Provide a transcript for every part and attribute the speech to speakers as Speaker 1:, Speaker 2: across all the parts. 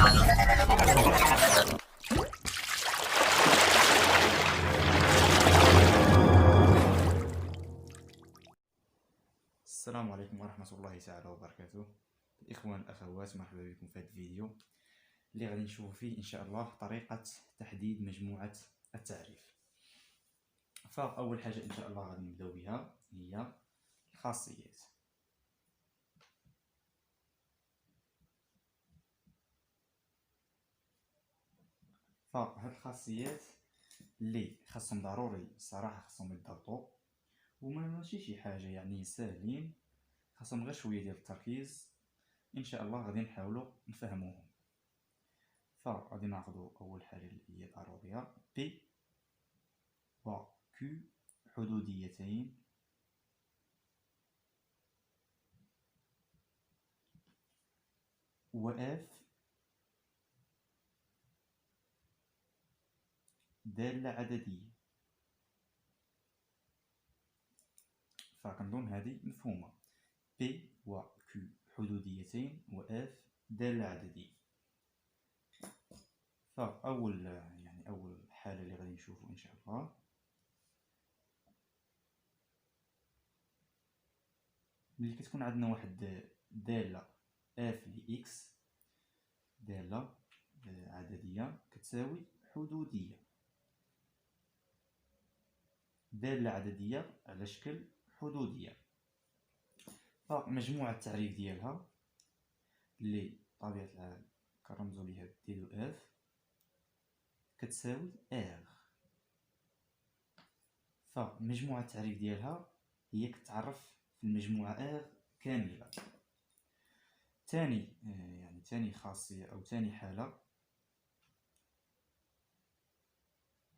Speaker 1: السلام عليكم ورحمة الله تعالى وبركاته. الإخوان الأخوات، مرحبا بكم في هذا الفيديو اللي غادي نشوفوا فيه إن شاء الله طريقة تحديد مجموعة التعريف. فأول حاجة إن شاء الله غادي نبداو بها هي الخاصيات. فهاد الخاصيات اللي خاصهم ضروري الصراحة خاصهم يتضبطوا، وما ماشي شي حاجة يعني ساهلين، خاصهم غير شوية ديال التركيز. ان شاء الله غادي نحاولوا نفهموهم. فغادي ناخذوا اول حاجه اللي هي ضروريه بي و كيو حدوديتين و اف داله عدديه. فكنظن هذه مفهومه، بي و كيو حدوديتين و اف داله عدديه. فاول حاله اللي غادي نشوفوا ان شاء الله ملي كتكون عندنا واحد داله اف ل اكس، داله عدديه كتساوي حدوديه، داله عدديه على شكل حدوديه. فمجموعه التعريف ديالها اللي بطبيعه الحال كنرمزوا ليها دي دو اف كتساوي ار. فمجموعه التعريف ديالها هي كتعرف في المجموعه ار كامله. ثاني خاصيه او ثاني حاله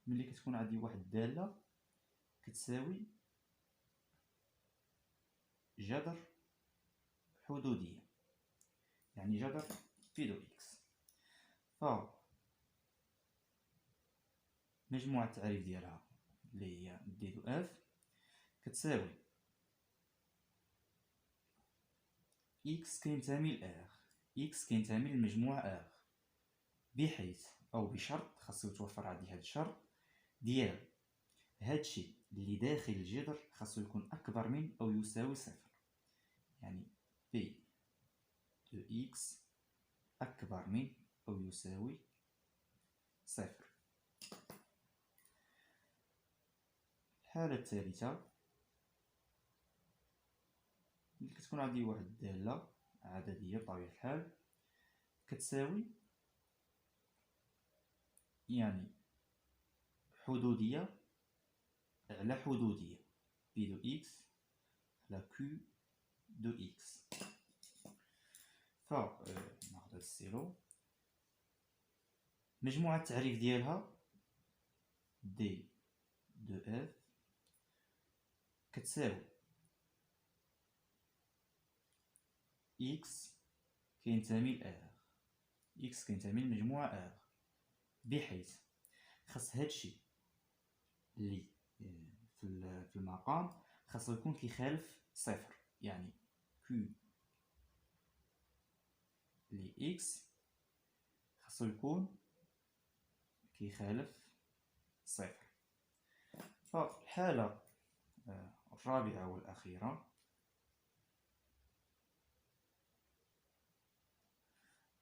Speaker 1: ملي كتكون عندي واحد الداله كتساوي جذر حدوديه، يعني جذر بي دو اكس. مجموعة التعريف ديالها اللي هي دي دو اف كتساوي اكس كينتمي لار، اكس كينتمي للمجموعة ار، بحيث او بشرط، خاصو يتوفر عندي هاد الشرط ديال هادشي اللي داخل الجذر خاصو يكون اكبر من او يساوي صفر. يعني بي دو اكس اكبر من او يساوي صفر. الحالة الثالثة ملي كتكون عندي واحد الدالة عددية بطبيعة الحال كتساوي يعني حدودية على حدودية، بي دو اكس على كيو دو اكس. ناخد هاد السيلو. مجموعة التعريف ديالها دي دو اف كتساوي اكس كينتمي لار، اكس كينتمي للمجموعة ار، بحيث خاص هادشي اللي في المقام خاصو يكون كيخالف صفر. يعني كيو لي اكس خاصو يكون كيخالف صفر. فالحالة الرابعة والأخيرة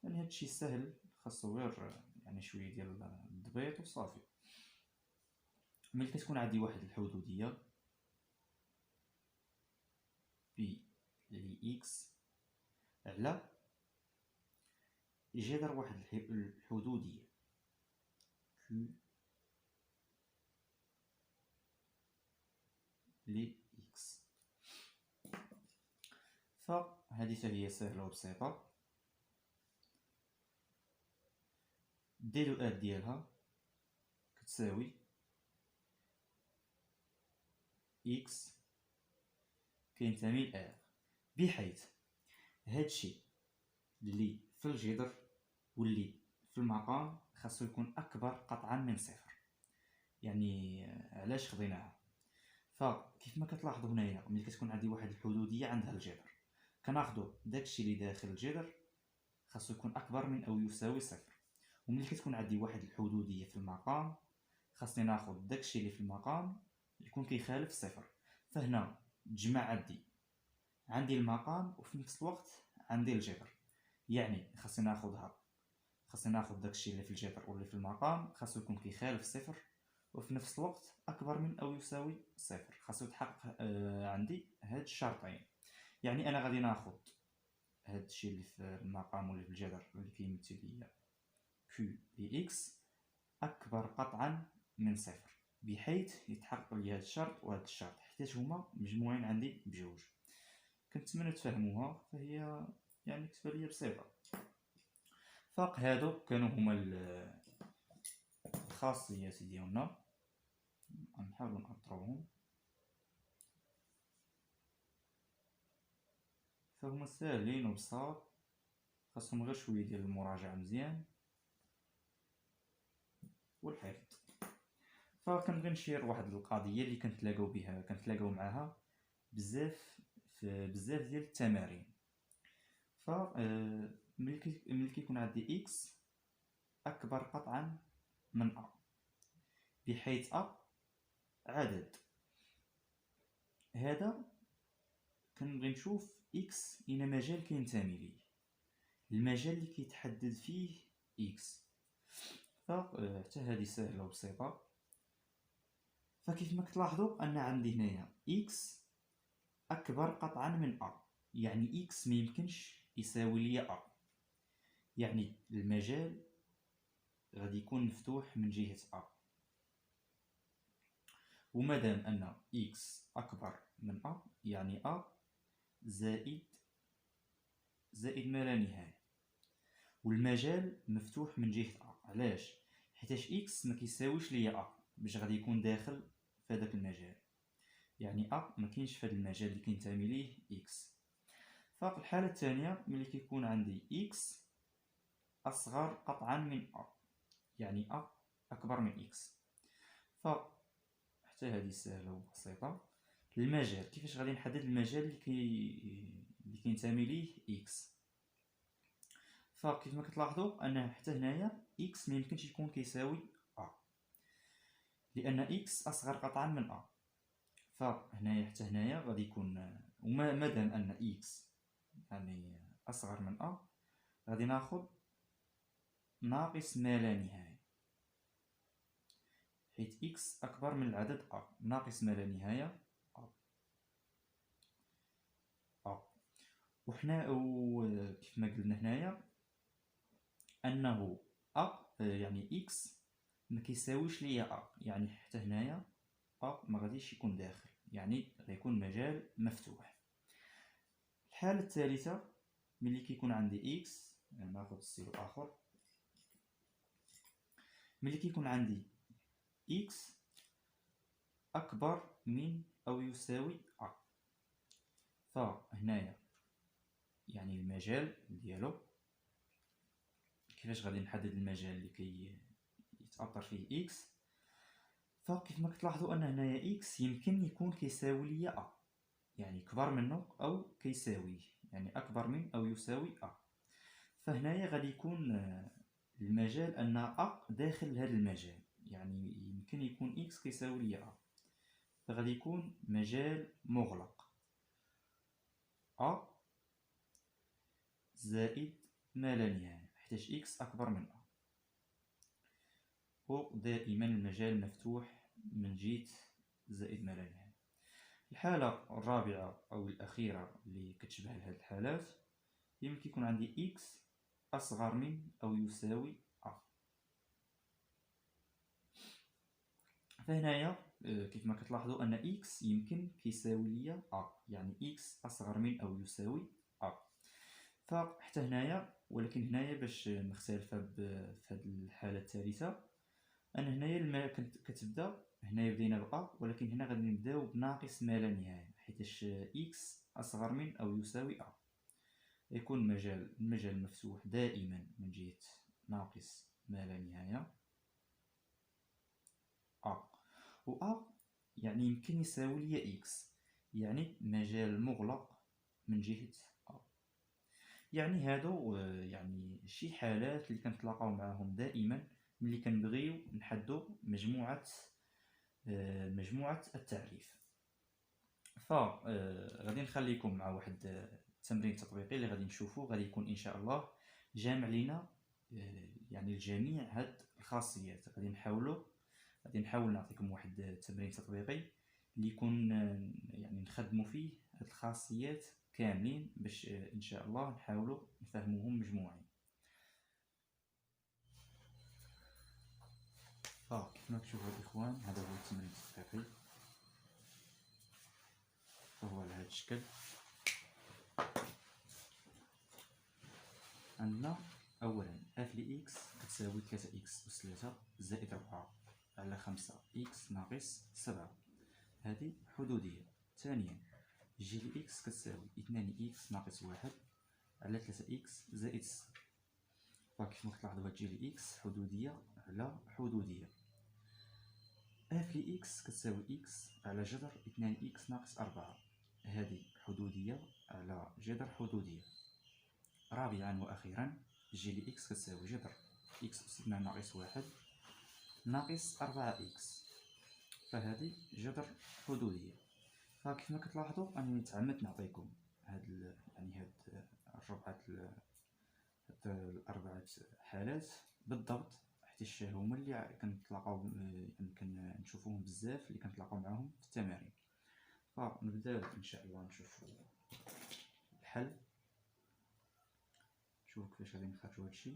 Speaker 1: يعني هادشي سهل، خاصو غير يعني شوية ديال الضبيط وصافي. ملي كتكون عندي واحد الحدودية بي لي اكس على جذر واحد الحدودية كيو لي اكس، فهذه هي سهلة وبسيطة. دي دو اف ديالها كتساوي اكس كينتمي لار، بحيث هادشي اللي في الجذر واللي في المقام خاصو يكون اكبر قطعا من صفر. يعني علاش خديناها؟ فكيف ما كتلاحظوا هنايا ملي كتكون عندي واحد الحدوديه عندها الجذر كناخذوا داكشي اللي داخل الجذر خاصو يكون أكبر من أو يساوي صفر. وملي كتكون عندي واحد الحدودية في المقام خاصني ناخد داكشي اللي في المقام يكون كيخالف صفر. فهنا تجمع عندي المقام وفي نفس الوقت عندي الجبر، يعني خاصني ناخد داكشي اللي في الجبر واللي في المقام خاصو يكون كيخالف صفر وفي نفس الوقت أكبر من أو يساوي صفر. خاصو يتحقق عندي هاد الشرطين. يعني أنا غادي ناخد هاد الشيء اللي في المقام واللي في الجذر اللي كيمثل ليا كيو لإكس أكبر قطعا من صفر، بحيث يتحقق لي هاد الشرط وهاد الشرط حيت هما مجموعين عندي بجوج. كنتمنى تفهموها، فهي يعني كتبان ليا بسيطة. فاق هادو كانوا هما الخاصيات ديالنا، غنحاولو نأطروهم. فهما ساهلين وبساط، خاصهم غير شوية ديال المراجعة مزيان والحفظ. فكنبغي نشير واحد القضية اللي كنتلاقاو معاها بزاف ديال التمارين. ف ملي كيكون عندي اكس اكبر قطعا من ا، بحيث ا عدد، هذا كنبغي نشوف اكس اين مجال كينتمي ليه، المجال اللي كيتحدد فيه اكس. فحتى هذه سهله وبسيطه. فكيف ما كتلاحظوا ان عندي هنايا اكس اكبر قطعا من ا، يعني اكس ما يمكنش يساوي ليا ا، يعني المجال غادي يكون مفتوح من جهه ا. ومادام ان اكس اكبر من ا يعني ا زائد ما لا نهايه، والمجال مفتوح من جهه ا. علاش؟ حيتاش اكس ما كيساويش ليا ا باش غادي يكون داخل في هذاك المجال، يعني ا ما كاينش في هذا المجال اللي كينتمي ليه اكس. ففي الحاله الثانيه ملي كيكون عندي اكس اصغر قطعا من ا، يعني ا اكبر من اكس. حتى هذه سهله وبسيطه. المجال، كيفاش غادي نحدد المجال اللي كينتمي ليه اكس؟ فكيف ما كتلاحظوا ان حتى هنايا اكس ما يمكنش يكون كيساوي ا، لان اكس اصغر قطعا من ا. فهنايا حتى هنايا غادي يكون، ومادام ان اكس يعني اصغر من ا غادي ناخذ ناقص ما لا نهايه، حيت اكس اكبر من العدد ا. ناقص ما لا نهايه ا. وحنا كيف ما قلنا هنايا انه ا يعني اكس ما كيساويش ليا ا، يعني حتى هنايا ا ما غاديش يكون داخل، يعني غيكون مجال مفتوح. الحاله الثالثه ملي كيكون عندي اكس، يعني ناخذ ستيلو اخر، ملي كيكون عندي اكس اكبر من او يساوي ا، فهنايا يعني المجال ديالو، كيفاش غادي نحدد المجال اللي كيتأطر فيه اكس؟ فكيف ما كتلاحظوا ان هنايا اكس يمكن يكون كيساوي ليا ا، يعني كبر منه او كيساويه، يعني اكبر من او يساوي ا. فهنايا غادي يكون المجال ان ا داخل هذا المجال، يعني يمكن يكون اكس كيساوي ليا ا، فغادي يكون مجال مغلق ا زائد ما لا نهايه، حيت اكس اكبر من ا. ودائما المجال مفتوح من جهه زائد ما لا نهايه. الحالة الرابعة أو الأخيرة اللي كتشبه لهاد الحالات هي ملي كيكون عندي إكس أصغر من أو يساوي أ. فهنايا كيف ما كتلاحظوا أن إكس يمكن كيساوي ليا أ، يعني إكس أصغر من أو يساوي أ. فحتى هنايا، ولكن هنايا باش مختلفة في هاد الحالة الثالثة، أن هنايا كتبدا، هنايا بدينا بأ ولكن هنا غادي نبداو بناقص ما لا نهاية، حيتاش إكس أصغر من أو يساوي أ. يكون المجال مفتوح دائما من جهة ناقص ما لا نهاية أ. و أ يعني يمكن يساوي ليا إكس، يعني مجال مغلق من جهة أ. يعني هادو يعني شي حالات اللي كنتلاقاو معاهم دائما ملي كنبغيو نحدو مجموعة التعريف. غادي نخليكم مع واحد التمرين تطبيقي اللي غادي نشوفو، غادي يكون ان شاء الله جامع لينا يعني الجميع هاد الخاصيات. غادي نحاول نعطيكم واحد التمرين تطبيقي اللي يكون يعني نخدموا فيه هاد الخاصيات كاملين باش ان شاء الله نحاولوا نفهموهم مجموعين. كما تشوفوا الاخوان، هذا هو التمرين التطبيقي، فهو على هذا الشكل. عندنا اولا اف ل اكس كتساوي 3 اكس اس 3 زائد 4 على 5 اكس ناقص 7، هذه حدوديه. ثانيا جي ل اكس كتساوي 2 اكس ناقص 1 على 3 اكس زائد 6. كيف ما كتلاحظوا هاد جي ل اكس حدوديه على حدوديه. اف ل اكس كتساوي اكس على جذر 2 اكس ناقص 4، هذه حدوديه على جذر حدوديه. رابعا واخيرا جي ل اكس كتساوي جذر اكس اس 2 ناقص 1 ناقص 4 اكس، فهذه جذر حدوديه. فكيف ما كتلاحظوا انني تعمدت نعطيكم هاد الاربعه حالات بالضبط، حيت هما اللي كنتلاقاو كنشوفوهم بزاف، اللي كنتلاقاو معاهم في التمارين. فنبداو ان شاء الله نشوفوا الحل، شوفوا كيفاش غادي نخرجوا هادشي.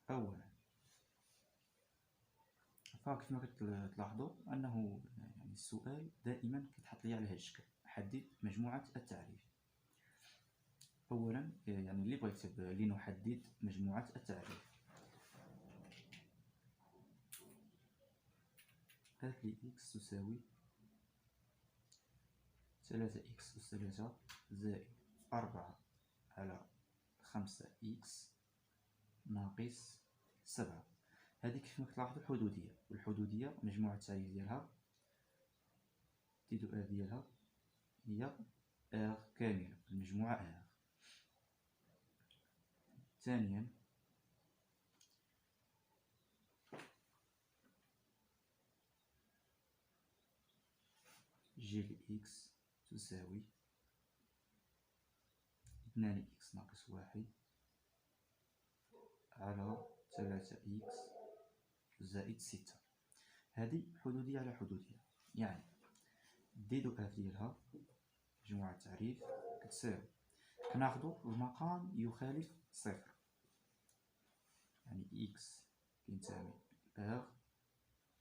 Speaker 1: اولا فكيف ما كتلاحظوا انه يعني السؤال دائما كيتحط لي على هذا الشكل، حدد مجموعه التعريف. اولا يعني اللي بغى يكتب لنحدد مجموعه التعريف، اف ل اكس تساوي 3 اكس اس 3 زائد 4 على 5 اكس ناقص 7. هذه كيف ما كتلاحظوا الحدوديه، والحدوديه مجموعه التعريف ديالها ا ديالها هي ار كامله، المجموعه ار. ثانيا جي ل اكس تساوي 2 اكس ناقص 1 على 3 اكس زائد 6. هذه حدوديه على حدوديه، يعني ديدو اف ديالها مجموعة التعريف كتساوي، كناخدو المقام يخالف صفر، يعني اكس كينتمي ار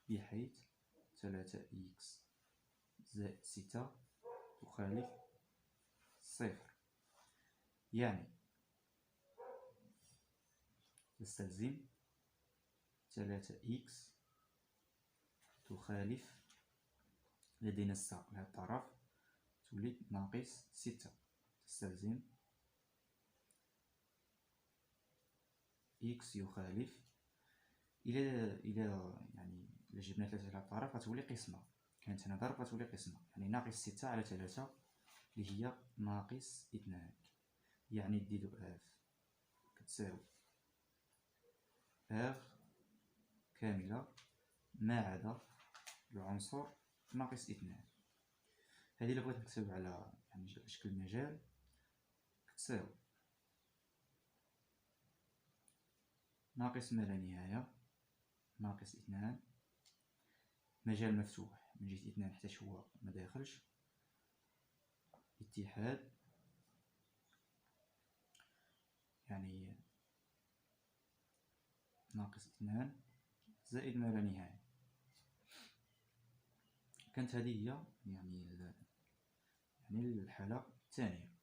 Speaker 1: بحيث 3 اكس زائد 6 تخالف صفر، يعني تستلزم 3 اكس تخالف، لدينا الساق لهذا الطرف تولي ناقص 6، تستلزم اكس يخالف، الى يعني الا جبنا 3 على الطرف غتولي قسمه، كانت هنا ضرب غتولي قسمه، يعني ناقص 6 على 3 اللي هي ناقص 2، يعني ديدو اف كتساوي ار كامله ما عدا العنصر ناقص 2. هذه الا بغيت نكتب على يعني شكل مجال كتساوي ناقص ما لا نهايه ناقص 2 مجال مفتوح من جهة 2 حتى هو ما داخلش، اتحاد يعني ناقص 2 زائد ما لا نهاية. كانت هذه هي يعني الحالة الثانية.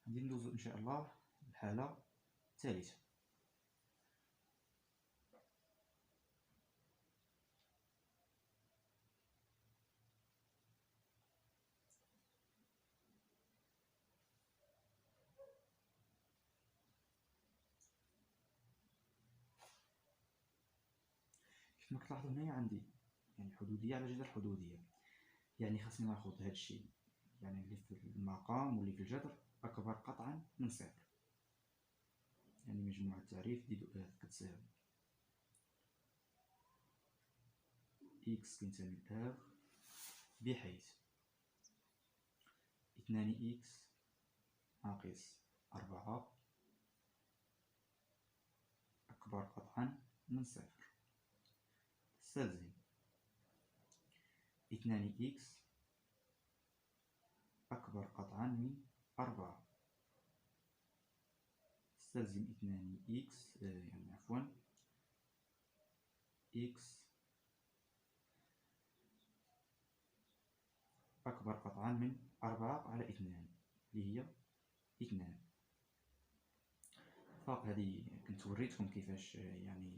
Speaker 1: غادي ندوزو إن شاء الله الحالة الثالثة. كما كتلاحظوا هنايا عندي يعني حدودية على جذر حدودية، يعني خاصني ناخد هادشي يعني اللي في المقام واللي في الجذر أكبر قطعا من صفر. يعني مجموع التعريف دي دو اف كتساوي إكس كينتمي لآخ بحيث 2 إكس ناقص 4 أكبر قطعا من صفر. تستلزم 2 إكس أكبر قطعا من 4. تستلزم 2 إكس يعني عفوا إكس أكبر قطعا من 4 على 2 اللي هي 2. فوق هذه كنت وريتكم كيفاش يعني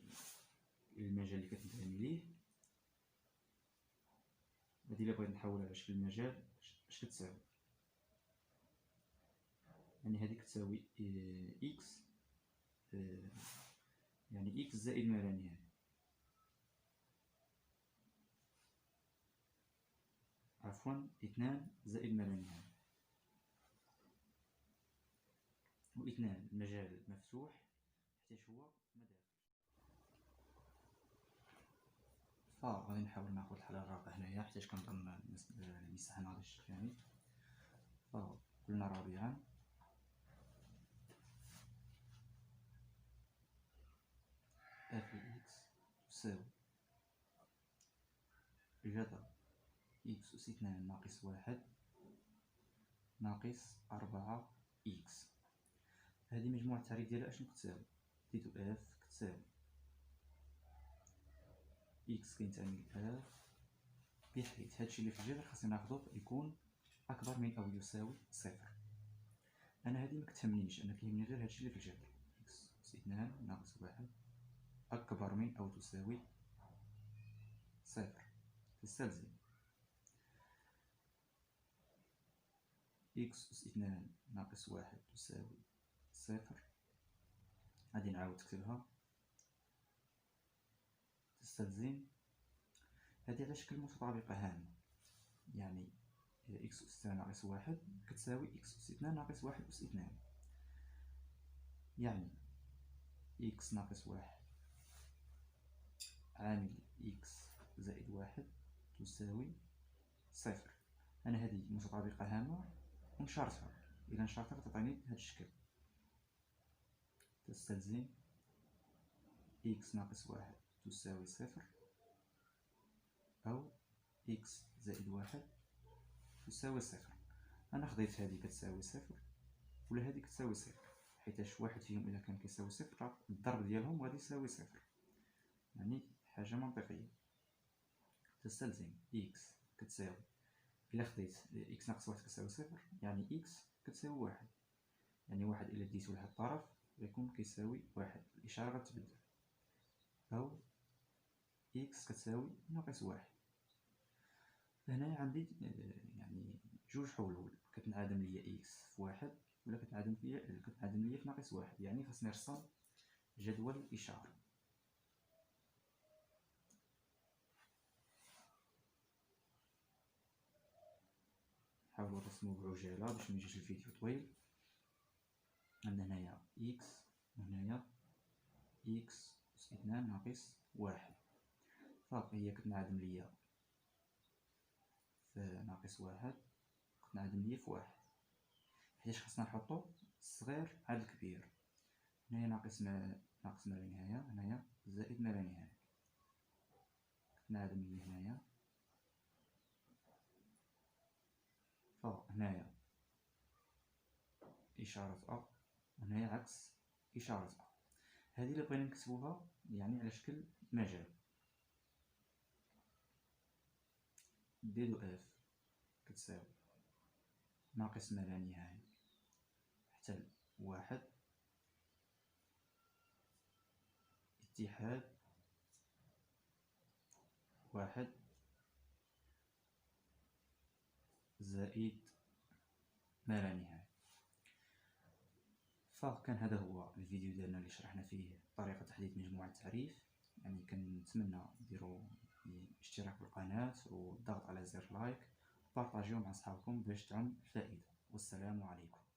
Speaker 1: المجال اللي كتنتمي ليه. هذه الا بغيت نحولها على شكل المجال اش كتساوي؟ يعني هذه كتساوي إكس يعني إكس زائد ما لا نهاية، عفوا 2 زائد ما لا نهاية، و2 المجال مفتوح حيت هو مداخل. فغادي نحاول ناخد الحل الرابع هنايا حيت كنظن المساحة هذا الشكل يعني. فقلنا رابعا اف اكس تساوي جذر إكس أس 2 ناقص 1 ناقص 4 إكس. هذه مجموع التعريف ديالها اشنو كتساوي؟ دي تو اف كتساوي إكس كينتمي لآخ بحيث هادشي اللي في الجذر خاصني ناخدو يكون أكبر من أو يساوي صفر. أنا هذه مكتهمنيش، أنا كيهمني غير هادشي اللي في الجذر إكس أس 2 ناقص 1 أكبر من أو تساوي صفر. تستلزم إكس أس 2 ناقص 1 تساوي صفر. غادي نعاود نكتبها. تستلزم هذه على شكل متطابقة هامة، يعني إكس أس 2 ناقص 1 كتساوي إكس أس 2 ناقص 1 أس 2، يعني إكس ناقص 1 عامل إكس زائد 1 تساوي صفر. أنا هذه متطابقة هامة ونشرطها، إذا نشرطها تعطيني هذا الشكل. تستلزم إكس ناقص 1 تساوي صفر أو إكس زائد 1 تساوي صفر. أنا خديت هذه كتساوي صفر ولا هذه كتساوي صفر، حيتاش واحد فيهم إلا كان كيساوي صفر الضرب ديالهم غادي يساوي صفر، يعني حاجة منطقية. تستلزم إكس كتساوي إلا خديت إكس ناقص 1 كتساوي صفر يعني إكس كتساوي 1، يعني 1 إلا ديتو لهاد الطرف غيكون كيساوي 1، الإشارة غتبدل، أو إكس كتساوي ناقص 1. هنايا عندي يعني جوج حلول، كتنعدم ليا إكس في 1 ولا كتنعدم ليا في ناقص 1، يعني خاصني نرسم جدول الإشارة. نحاولو نرسمو بعجالة باش ميجيش الفيديو طويل. عندنا هنايا إكس وهنايا إكس أس 2 ناقص 1، صافي هي كتنعدم ليا في ناقص 1 كتنعدم ليا في 1، حيتاش خاصنا نحطو الصغير على الكبير. هنايا ناقص ما لا نهاية، هنايا زائد ما لا نهاية، كتنعدم ليا هنايا. فهنايا إشارة أ وهنايا عكس إشارة أ. هذه اللي بغينا نكتبوها يعني على شكل مجال. دي دو اف كتساوي ناقص ما لا نهاية حتى 1 اتحاد 1 زائد ما لا نهاية. فكان هذا هو الفيديو ديالنا اللي شرحنا فيه طريقة تحديد مجموع التعريف. يعني كنتمنى ديروا الاشتراك بالقناة والضغط على زر لايك، وبارطاجيو مع صحابكم باش تعم الفائدة. والسلام عليكم.